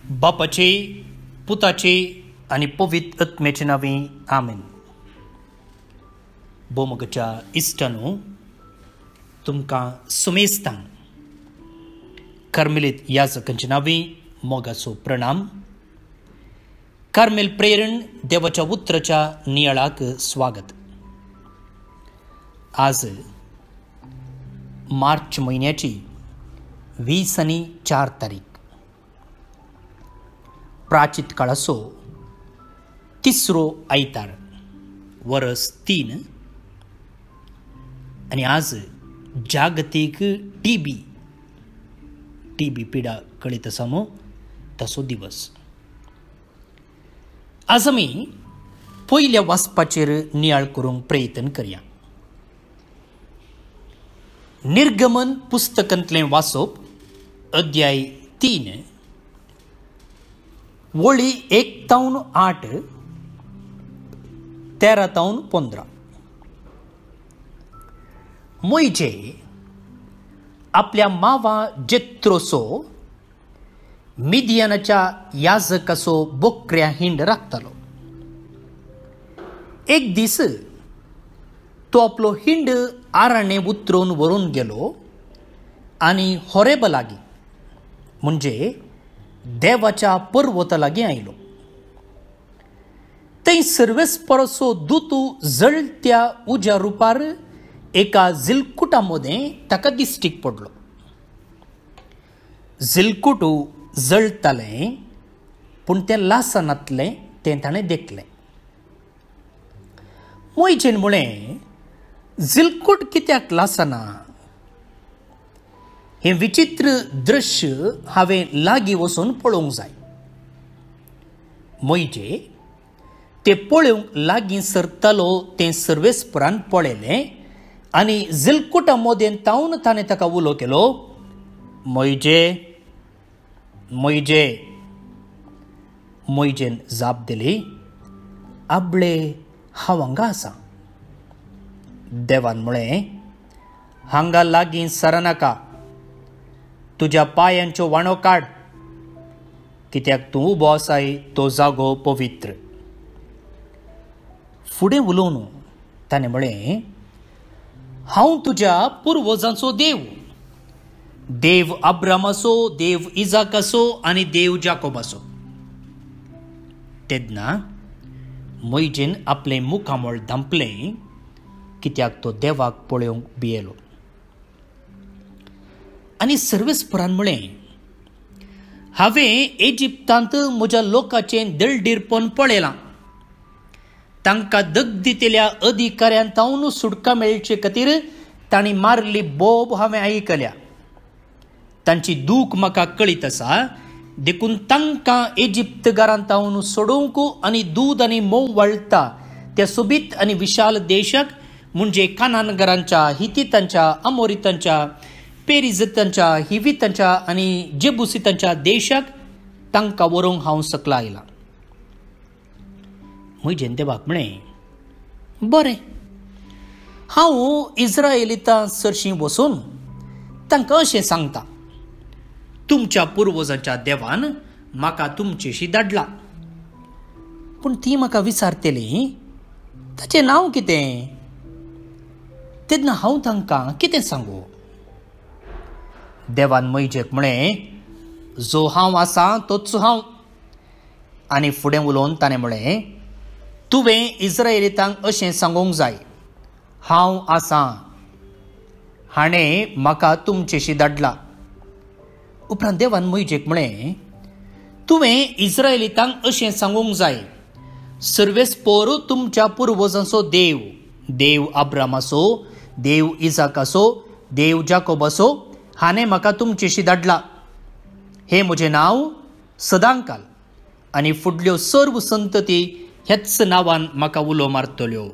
बापाचे, पुताचे आणि पवित्र आत्म्याचे नावे आमेन. बोमगच्या इश्टानो, तुमकां सुमेस्तां कार्मेलीत याजकांचे नावे मोगाचो प्रणाम. कार्मेल प्रेरण देवाच्या उतराच्या नियाळाक स्वागत. आज मार्च महिन्याची 20 तारीख. प्राचीत काळाचो तिसरो आयतार, वर्स 3. आणि आज जागतीक टीबी पिडा कळीत आसा न्हू तसो दिवस. आज आमी पयल्या वाचपाचेर नियाळ करूंक प्रयत्न करया. निर्गमन पुस्तकांतलें वाचप, अध्याय 3, वळी 1-8, 13-15. मोइजे आपल्या मावा जेत्रोसो मिदियानाच्या याजकाचो बोकऱ्या हिंड राखतालो. एक दीस तो आपलो हिंड आराणे उतरून व्हरून गेलो आनी होरेबा लागीं म्हणजे देवाच्या पर्वता लागीं आयलो. थंय सर्वेस्परसो दूत जळत्या उज्या रुपार एका जिलकुटा मदें ताका दिश्टीक पडलो. जिलकुट जळटालें पूण तें लासनातलें तें ताणें देखलें. मोइजेन म्हळें, जिलकुट कित्याक लासना? हें विचित्र दृश्य हांवें लागीं वचून पळोवंक जाय. मोइजे तें पळोवंक लागीं सरतालो तें सर्वेस्परान पळयलें आनी जिलकुटा मदें तावन ताणें ताका उलो केलो, मोइजे, मोइजे. मोइजेन जाप दिली, आबळे, हांव हांगा आसां. देवान म्हळें, हांगा लागीं सरनाका, तुज्या पांयांचो वांडो काड, कित्याक तूं उबो आसाय तो जागो पवित्र. फुडें उलोवन ताणें म्हळें, हांव तुज्या पुर्वजांचो देव, देव अब्रामाचो, देव इजाकाचो आनी देव जाकोबाचो. तेन्ना मोइजेन आपलें मुखामळ धांपलें, कित्याक तो देवाक पळोवंक भियेलो. आनी सर्वेस्परान म्हळें, हांवें इजिप्तांत म्हज्या लोकांचें दळदीरपण पळयलां. तांकां दग दितेल्या अधिकाऱ्यान तावन सुटका मेळचे खातीर तांणी मारली बोब हांवें आयकल्या. तांची दूख म्हाका कळीत आसा, देखून तांकां इजिप्तगारांत तावन सोडूंक आनी दूद आनी मोव वळटा त्या सोबीत आनी विशाल देशाक, म्हणजे कानानगरांच्या, हितीतांच्या, अमोरितांच्या, पेरिजितांच्या, हिवितांच्या आनी जेबुसितांच्या देशाक तांकां व्हरूंक हांव सकला आयलां. मोइजेन देवाक म्हळें, बरें, हांव इस्रायेलितां चडशीं वचून तांकां अशें सांगता, तुमच्या पुर्वजांच्या देवान म्हाका तुमचेशी धाडला. पूण ती म्हाका विचारतली, ताचें नांव कितें? तेन्ना हांव तांकां कितें सांगू? देवान मोइजेक म्हळें, जो हांव आसां तोच हांव. आनी फुडें उलोवन ताणें म्हळें, तुवें इस्रायेलितांक अशें सांगूंक जाय, हांव आसां, हाणें म्हाका तुमचेशी धाडला. उपरांत देवान मोइजेक म्हळें, तुवें इस्रायेलितांक अशें सांगूंक जाय, सर्वेस्पर तुमच्या पुर्वजांचो देव, देव अब्रामाचो, देव इजाकाचो, देव जाकोबाचो, हाणें म्हाका तुमचेशी धाडला. हें म्हजें नांव सदांकाल, आनी फुडल्यो सर्व संतती ह्याच नांवान म्हाका उलो मारतल्यो.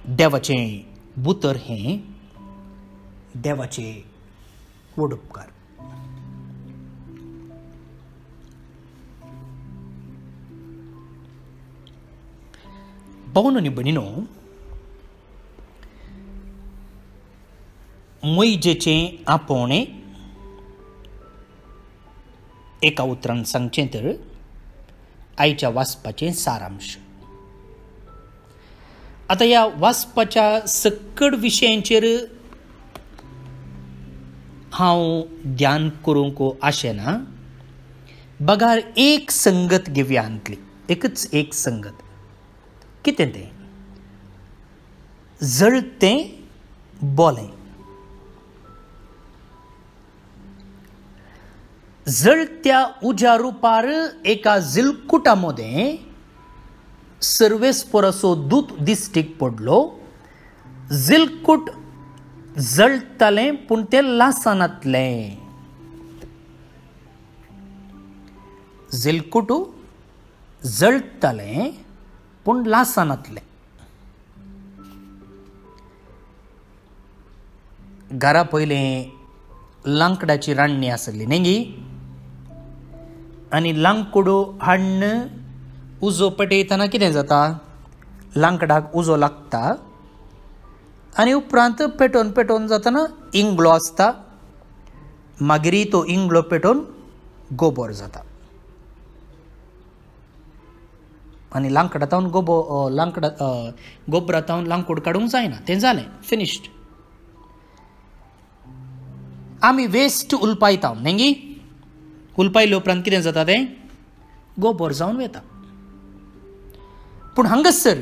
देवाचें बुतर हें देवाचे व्हड उपकार. भावनो आनी भयणीनो, मोइजेचें आपोवणें एका उतरान सांगचें तर आयच्या वाचपाचें सारांश. आतां ह्या वाचपाच्या सकट विशयांचेर हांव ध्यान करूंक आशेना. बगार एक संगत घेवया हांतली, एकच एक संगत. कितें तें? जळतें बोलें. जळत्या उज्या रुपार एका जिलकुटा मदें सर्वेस्पर असो दूत दिश्टीक पडलो. जिलकूट जळटालें पूण तें लासानातलें. जिलकुट जळटालें पूण लासानातलें. घरा पयलें लांकडाची रान्नी आसली न्ही गी. आनी लांकडो हाडन उजो पेटयतना कितें जाता? लांकडाक उजो लागता आनी उपरांत पेटोवन पेटोवन जातना इंगलो आसता. मागीर तो इंगलो पेटोवन गोबर जाता. आनी लांकडातावन गोबरातावन लांकूड काडूंक जायना. तें जालें, फिनिश्ड. आमी वेस्ट उलपायता न्ही. उलपायले उपरांत कितें जाता? तें गोबर जावन वता. पूण हांगासर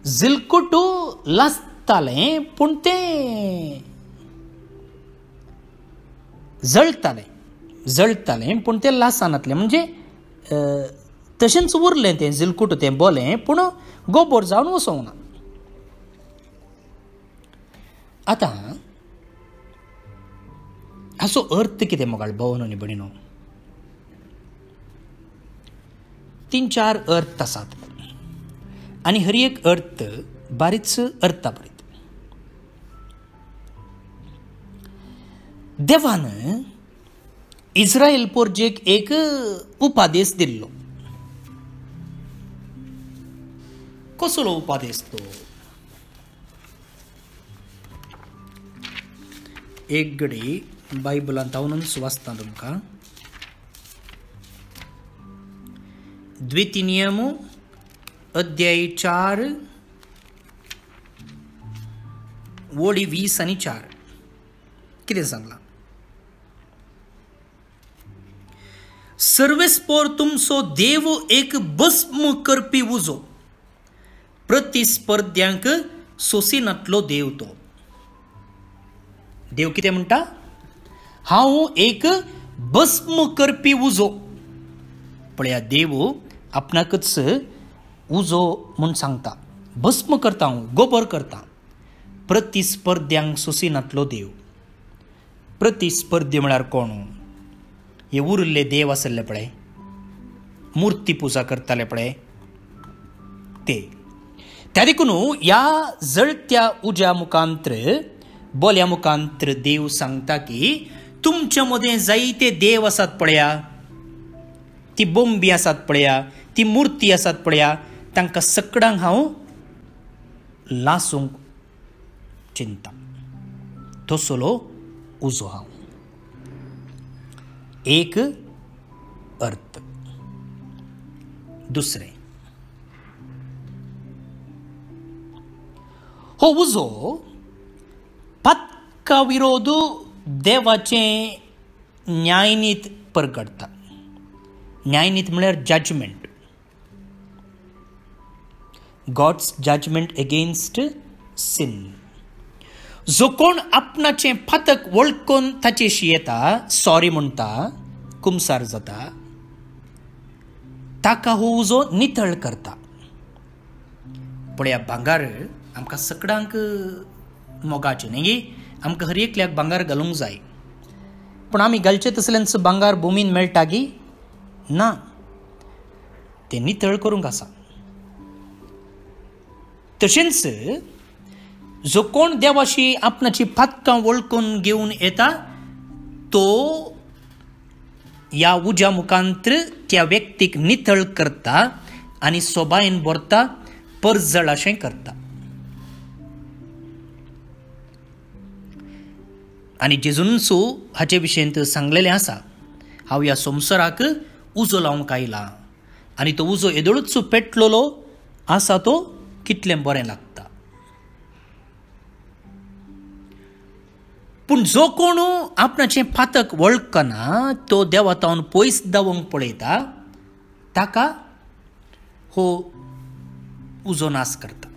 जिलकुट लासतालें पूण तें जळटालें पूण तें लासानातलें. म्हणजे तशेंच उरलें तें जिलकुट, तें बोलें, पूण गोबर जावन वचोंक ना. आतां हाचो अर्थ कितें मोगाळ भवन आनी भयणीनो? 3-4 अर्थ आसात आनी हर एक अर्थ बारीच अर्थाभरीत. देवान इस्रायल पोरजेक एक उपादेश दिल्लो. कसलो उपादेश तो? एक घडी बायबलांत हांवूच वाचता तुमकां. द्वितीनियम अध्याय 4 वळी 20 आनी 4 कितें सांगलां? सर्वेस्पोर तुमचो देव एक भस्म करपी उजो, प्रतिस्पर्ध्यांक सोसिनातलो देव तो. देव कितें म्हणटा? हांव एक भस्म करपी उजो. पळया, देव आपणाकच उजो म्हूण सांगता. भस्म करता, हांव गोबर करता. प्रतिस्पर्ध्यांक सोसिनातलो देव. प्रतिस्पर्धी म्हळ्यार कोण? हे उरिल्ले देव आसले पळय, मुर्ती पुजा करताले पळय ते. त्या देखून ह्या जळत्या उज्या मुखांत्र, बोल्या मुखांत्र देव सांगता की तुमच्या मदें जायते देव आसात पळया, ती बोंबी आसात पळया, ती मुर्ती आसात पळया, तांकां सगळ्यांक हांव लासूंक चिंता. तसलो उजो हांव. एक अर्थ. दुसरें, हो उजो पक्का विरोध देवाचें न्यायनीत परगडता. न्यायनीत म्हळ्यार judgement. God's judgement against sin. जो कोण आपणाचें फातक वळखून ताचेशी येता, सॉरी म्हणटा, कुमसार जाता, ताका हो उजो नितळ करता. पळया, भांगार आमकां सगळ्यांक मोगाचें न्ही. आमकां हर एकल्याक भांगार घालूंक जाय. पूण आमी घालचे तसल्यांच भांगार भुमीन मेळटा गी? ना, तें नितळ करूंक आसा. तशेंच जो कोण देवाशी आपणाची फातकां वळखून घेवन येता, तो ह्या उज्या मुखांत्र त्या व्यक्तीक नितळ करता आनी सोबायेन भरता, परजळ अशें करता. आनी जेजूनसू हाचे विशयेंत सांगलेलें आसा. हांव ह्या संवसाराक उजो लावंक आयला आनी तो उजो येदोळूच पेटलोलो आसा तो कितलें बरें लागता. पूण जो कोण आपणाचें पातक वळखना तो देवातावन पयस धांवंक पळयता ताका हो उजो नास करता.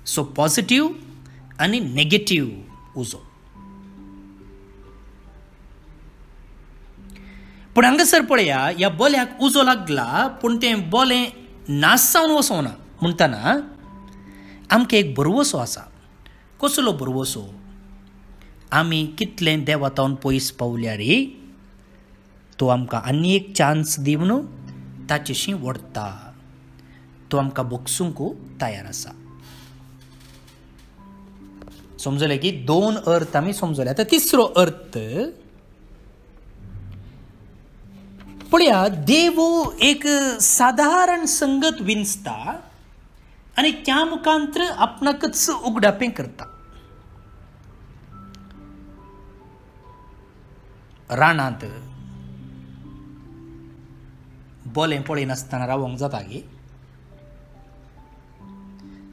सो पॉझिटिव्ह आनी नेगेटिव्ह उजो. पूण हांगासर पळया, ह्या बोल्याक उजो लागला पूण तें बोलें नास जावन वचोना म्हणटना आमकां एक बरवसो आसा. कसलो बरवसो? आमी कितलें देवातावन पयस पावल्यार तो आमकां आनी एक चान्स दिवन ताचेशी वडटा. तो आमकां बोगसूंक तयार आसा. समजलें की 2 अर्थ आमी समजले. आतां तिसरो अर्थ पळया, देव एक साधारण संगत विंचता आनी त्या मुखांतर आपणाकच उगडापें करता. रानांत बोलें पळयनासतना रावंक जाता गे.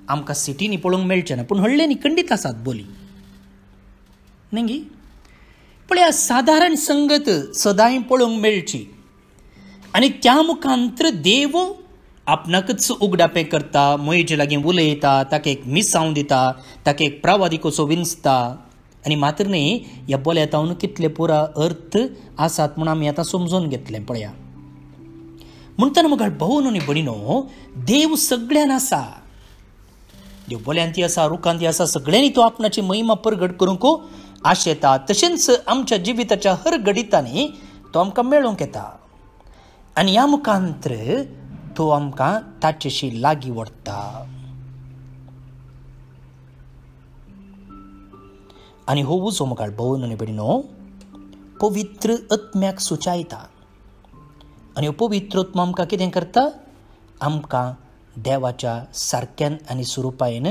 आमकां सिटीनी पळोवंक मेळचें ना पूण हळ्ळेनी खंडीत आसात बोली न्ही गे. पळया, साधारण संगत सदांय पळोवंक मेळची आनी त्या मुखांतर देव आपणाकच उगडापें करता, मयजे लागीं उलयता, ताका एक मिसांव दिता, ताका एक प्रावादीक असो विंचता. आनी मात्र न्ही, ह्या बोल्यातावन कितले पुरा अर्थ आसात म्हूण आमी आतां समजून घेतलें. पळया, म्हणटना मुखार भावन आनी भयणीनो, देव सगळ्यान आसा. देव बोल्यांती आसा, रुखांती आसा, सगळ्यांनी तो आपणाची महिमा परगट करूंक आशेता. तशेंच आमच्या जिविताच्या हर घडितांनी तो आमकां मेळूंक येता आनी ह्या मुखांतर तो आमकां ताचेशी लागीं व्हरता. आनी हो उजो मुखार भावन आनी भयणीनो पवित्र आत्म्याक सुचायता. आनी हो पवित्र आत्मा आमकां कितें करता? आमकां देवाच्या सारक्यान आनी स्वरुपायेन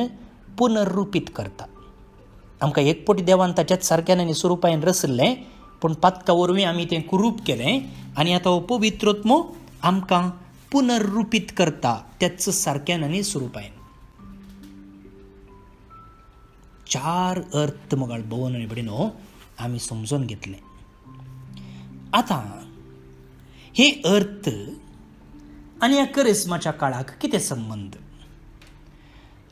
पुनर्रुपीत करता. आमकां एक पटी देवान ताच्याच सारक्यान आनी स्वरुपायेन रचल्लें पूण पातका वरवीं आमी तें कुरूप केलें आनी आतां हो पवित्र आत्मो आमकां पुनर्रुपीत करता त्याच सारक्यान आनी स्वरुपायेन. 4 अर्थ मुखार भावन आनी भयणीनो आमी समजून घेतले. आतां हे अर्थ आनी ह्या करिस्माच्या काळाक कितें संबंद?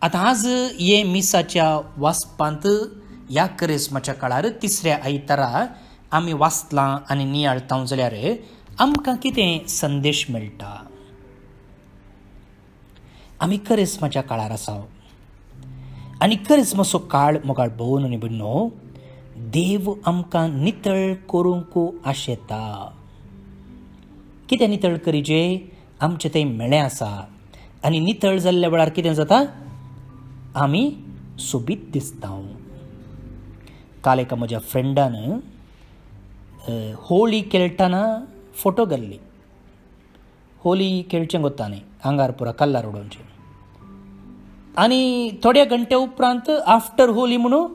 आतां आज हे मिसाच्या वाचपांत ह्या करिस्माच्या काळार तिसऱ्या आयतारा आमी वाचलां आनी नियाळटां जाल्यार आमकां कितें संदेश मेळटा? आमी करिस्माच्या काळार आसा आनी करिस्माचो काळ मुखार भावन आनी भयणीनो देव आमकां नितळ करूंक आशेता. कितें नितळ करीचे? आमचें तें मेळें आसा आनी नितळ जाल्ल्या वेळार कितें जाता? आमी सोबीत दिसता. काल एका म्हज्या फ्रेंडान होळी खेळटाना फोटो घाल्ली. होळी खेळचें गोता न्ही, आंगार पुरा कल्लार उडोवचें. आनी थोड्या घंटे उपरांत आफ्टर होळी म्हणून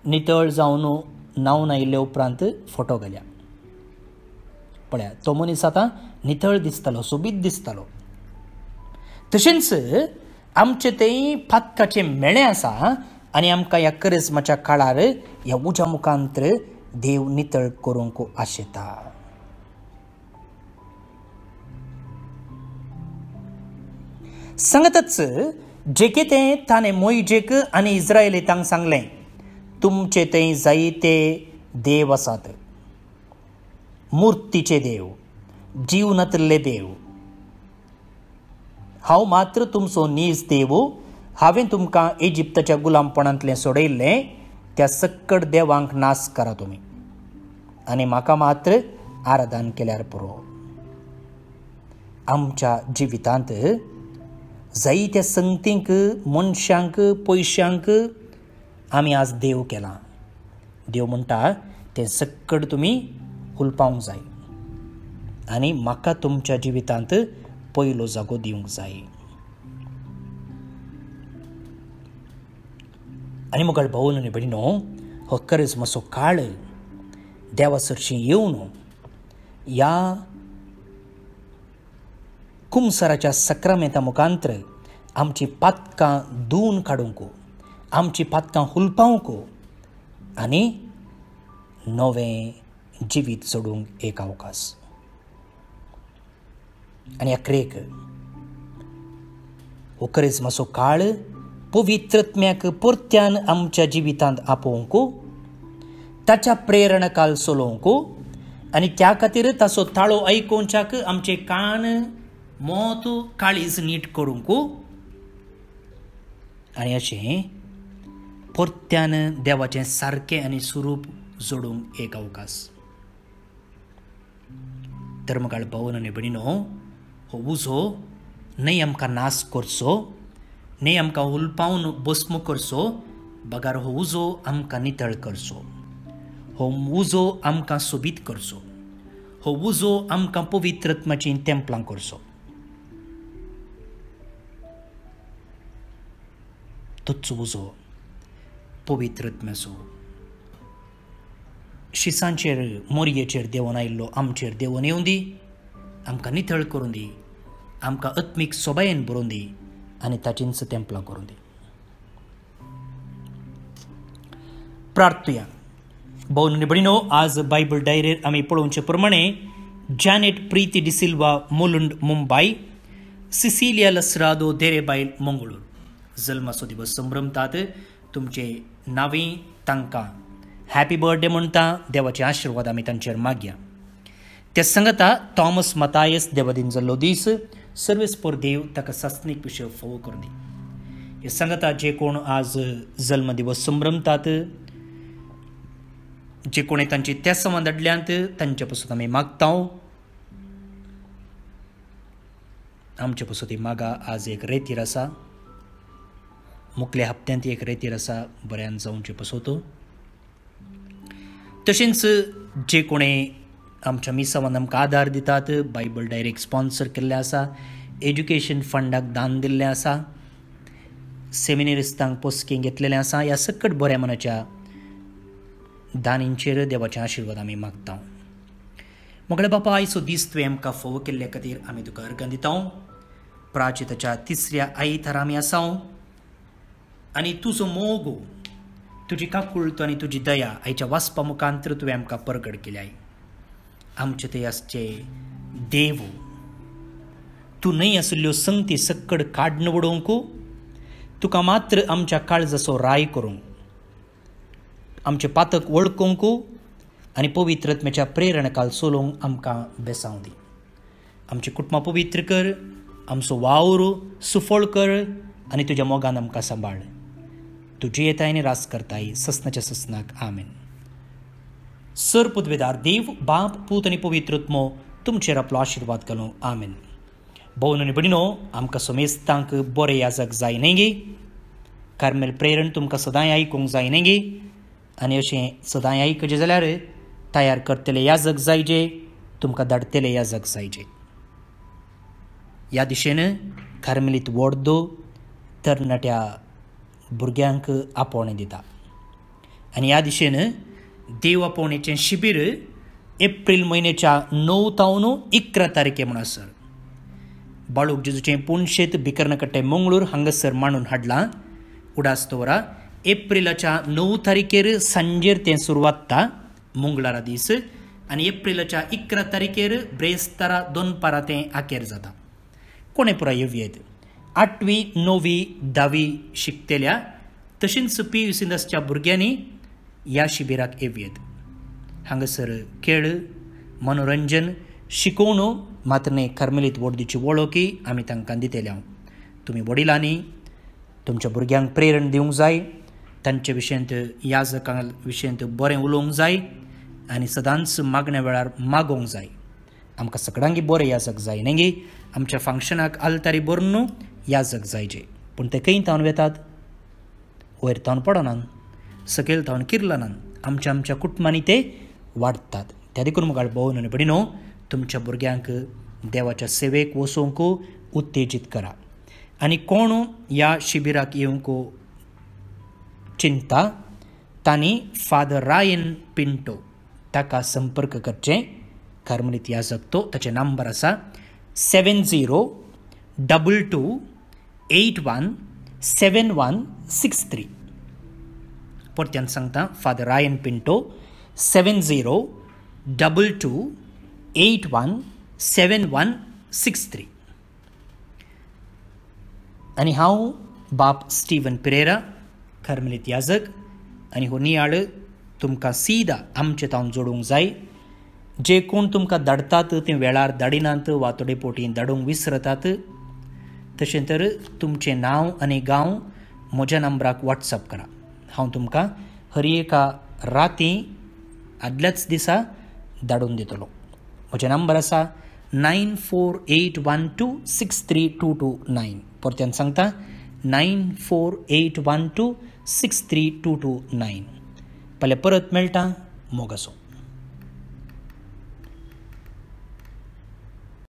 नितळ जावन न्हांवन आयिल्ले उपरांत फोटो घाल्या. पळया, तो मनीस आतां नितळ दिसतालो, सोबीत दिसतालो. तशेंच आमचें तें पातकाचें मेळें आसा आनी आमकां ह्या करिस्माच्या काळार ह्या उज्या मुखांतर देव नितळ करूंक आशेता. सांगताच जे कितें ताणें मोइजेक आनी इस्रायेलींतांक सांगलें, तुमचे थंय जायते देव आसात, मुर्तीचे देव, जीवनांतले देव. हांव मात्र तुमचो नीज देव. हांवें तुमकां इजिप्ताच्या गुलामपणांतलें सोडयल्लें. त्या सक्कड देवांक नास करा तुमी आनी म्हाका मात्र आराधन केल्यार पुरो. आमच्या जिवितांत जायत्या संगतींक, मनशांक, पयशांक आमी आज देव केलां. देव म्हणटा तें सक्कड तुमी हुलपावंक जाय आनी म्हाका तुमच्या जिवितांत पयलो जागो दिवंक जाय. आनी मुखार भावन आनी भयणीनो, हो करिस्माचो काळ देवा सरशी येवन ह्या कुमसराच्या सक्रामेंता मुखांतर आमची पातकां धुवन काडूंक, आमची पातकां हुलपावंक आनी नवें जिवीत सोडूंक एक अवकाश. आनी ह्या क्रेक हो करिस्माचो काळ पवित्रत्म्याक परत्यान आमच्या जिवितांत आपोवंक, ताच्या प्रेरणकाल चलोवंक आनी त्या खातीर ताचो ताळो आयकोवच्याक आमचे कान मोत काळीज नीट करूंक आनी अशें परत्यान देवाचें सारकें आनी स्वरूप जोडूंक एक अवकाश. धर्मकाळ भावन आनी भयणीनो, हो उजो न्हय आमकां नाश करचो, न्हय आमकां उलपावन भस्म करचो, बगार हो उजो आमकां नितळ करचो. हो उजो आमकां सोबीत करचो. हो उजो आमकां पवित्रत्माचीं तेंपलां करचो. तोच उजो पवित्रत्म्याचो शिसांचेर मोरयेचेर देंवन आयिल्लो आमचेर देंवन येवं दी, आमकां नितळ करून दी, आमकां आत्मीक सोबायेन भरून दी आनी ताचींच तेंपलां करून दी. प्रार्थया. भावन आनी भयणीनो, आज बायबल डायरीर आमी पळोवचे प्रमाणे जॅनेट प्रीती डिसिल्वा मोलुंड मुंबय, सिसिलिया लसरादो देरेबायल मंगळूर जल्माचो दिवस संभ्रमतात. तुमचे नांवी तांकां हॅपी बर्थडे म्हणटा. देवाचे आशिर्वाद आमी तांचेर मागया. ते सांगता थॉमस मतायस देवादीन जाल्लो दीस, सर्वेस्पर देव ताका सासणीक विशय फोव करून दी. हे सांगता जे कोण आज जल्म दिवस संभ्रमतात, जे कोणी तांची त्या संबंधांतल्यांत तांचे पासून आमी मागता. आमचे पासून ती मागा. आज एक रेतीर आसा, मुखल्या हप्त्यांत एक रेतीर आसा, बऱ्यान जावचे पासून. तशेंच जे कोणी आमच्या मिसावान आमकां आदार दितात, बायबल डायरेक्ट स्पॉन्सर केल्लें आसा, एज्युकेशन फंडाक दान दिल्लें आसा, सेमिनरिस्तांक पोस्की घेतलेलें आसा, ह्या सकट बऱ्या मनाच्या दानींचेर देवाचे आशिर्वाद आमी मागता. मोगळे बापा, आयचो दीस तुवें आमकां फोव केल्ले खातीर आमी तुका अर्घ दिता. प्राचिताच्या 3ऱ्या आयतार आमी आसा आनी तुजो मोग, तुजी काकुळट आनी तुजी दया आयच्या वाचपा मुखांतर तुवें आमकां परगट केल्याय. आमचे ते आसचे देव, तूं न्हय आशिल्ल्यो संगती सक्कड काडून उडोवंक, तुका मात्र आमच्या काळजाचो राय करूंक, आमचे पातक वळखूंक आनी पवित्रत्म्याच्या प्रेरणकाल चलोवंक आमकां बेसांव दी. आमची कुटुंबां पवित्र कर, आमचो वावर सुफळ कर आनी तुज्या मोगान आमकां सांबाळ. तुजी येताय आनी रास करताय ससनाच्या ससनाक. आमेन. सर पुदवेदार देव, बाप, पूत आनी पवित्रत्मो तुमचेर आपलो आशिर्वाद घालूं. आमेन. भावन आनी भयणीनो, आमकां समेस्तांक बरें याजक जाय न्हय गे. कार्मेल प्रेरण तुमकां सदांय आयकूंक जाय न्हय गे. आनी अशें सदांय आयकचें जाल्यार तयार करतले याजक जायजे, तुमकां धाडटले याजक जायजे. ह्या दिशेन कार्मेलीत व्हडदो तरणाट्या भुरग्यांक आपोवणें दिता. आनी ह्या दिशेन देव आपोवणेचें शिबीर एप्रील म्हयन्याच्या 9 तावन 11 तारखे म्हण आसर बाळूक जेजूचें पुणशेत भिकर्णकट्टे मंगळूर हांगासर मांडून हाडलां. उडास्तोवरा एप्रिलाच्या 9 तारखेर सांजेर तें सुरू जाता मंगळारा दीस, आनी एप्रिलाच्या 11 तारखेर ब्रेस्तारा दोनपारां तें आखेर जाता. कोणे पुराय येवयेत. 8वी, 9वी, 10वी शिकतेल्या तशेंच PUC भुरग्यांनी ह्या शिबिराक येवयेत. हांगासर खेळ, मनोरंजन, शिकोवणो मात्र न्हय, कार्मेलीत व्हडदीची वळखी आमी तांकां दितल्या. तुमी वडिलांनी तुमच्या भुरग्यांक प्रेरण दिवंक जाय, तांचे विशयंत याजकां विशयंत बरें उलोवंक जाय आनी सदांच मागण्या वेळार मागोवंक जाय. आमकां सगळ्यांक बरें याजक जाय न्हय गे. आमच्या फंक्शनाक आलतारी बरें न्हू याजक जायचे, पूण ते खंय थावन वेतात, वयर थावन पडनात, सकयल थावन किरलनात. आमच्या कुटुंबांनी ते वाडटात. त्या देखून मुखार भोवन आनी भयणीनो, तुमच्या भुरग्यांक देवाच्या सेवेक वचोवंक उत्तेजीत करा. आनी कोण ह्या शिबिराक येवंक चिंता तांणी फादर रायन पिंटो ताका संपर्क करचें. कार्मेलीत याजक तो ताचे नंबर आसा 7022817163. परत्यान सांगता फादर रायन पिंटो 7022817163. आनी हांव बाब स्टीवन पिरेरा कार्मेलीत याजक आनी हो नियाळ तुमकां सीदा आमचे तावन जोडूंक जाय. जे कोण तुमकां धाडटात ते वेळार धाडिनात वा थोडे पोटी धाडूंक विसरतात, तशें तर तुमचें नांव आनी गांव म्हज्या नंबराक वॉट्सअप करा. हांव तुमकां हर एका राती आदल्याच दिसा धाडून दितलो. म्हजे नंबर आसा 9481263229. परत्यान सांगता 9481263229. फाल्यां परत मेळटा. मोग आसूं.